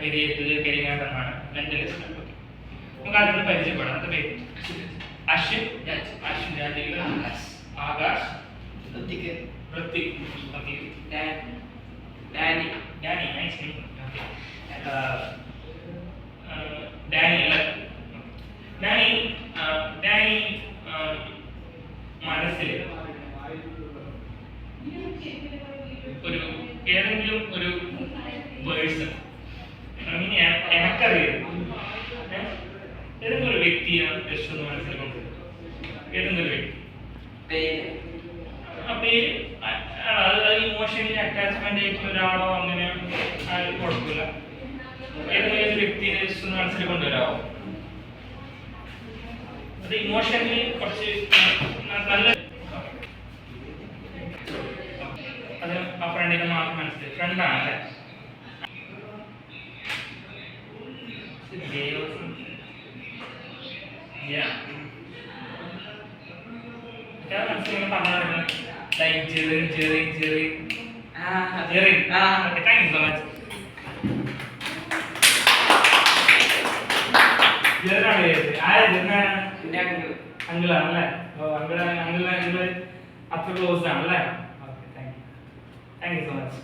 പെരിയത്ത് കരിങ്ങാട്ടെന്നാണ് mentalist. നമുക്ക് ആദ്യം പരിചയപ്പെടാം. എന്താ പേര്? Ashwin Rajeev Akash Hrithik Danny nice name. Okay Danny അല്ലേ? ഡാനി മനസ്സിൽ ഒരു ഏതെങ്കിലും ഒരു പേഴ്സൺ എനക്കറിയാം ഏതെങ്കിലും ഒരു വ്യക്തിയാണ് ജസ്റ്റ് ഒന്ന് മനസ്സിൽ കൊണ്ടുവരുന്നത്. ഏതെങ്കിലും ഒരു വ്യക്തി ആ പേര് അത് ഇമോഷണലി അറ്റാച്ച്മെന്റ് ആയിട്ടുള്ള ഒരാളോ അങ്ങനെ ആരും കുഴപ്പമില്ല. ഏതെങ്കിലും ഒരു വ്യക്തിയെ ജസ്റ്റ് ഒന്ന് മനസ്സിൽ കൊണ്ടുവരാമോ? അത് ഇമോഷണലി കുറച്ച് നല്ല അത് ആ ഫ്രണ്ടിന്റെ മാത്രം മനസ്സിൽ ഫ്രണ്ടാണ് അല്ലേ? മനസ്സിലിങ്ങനെ പറഞ്ഞു നടക്കുന്നത് like Jerry. Thank you so much. അങ്കിളാണല്ലേ? അങ്കിള് അത്ര ക്ലോസ് ആണല്ലേ? Okay thank you so much.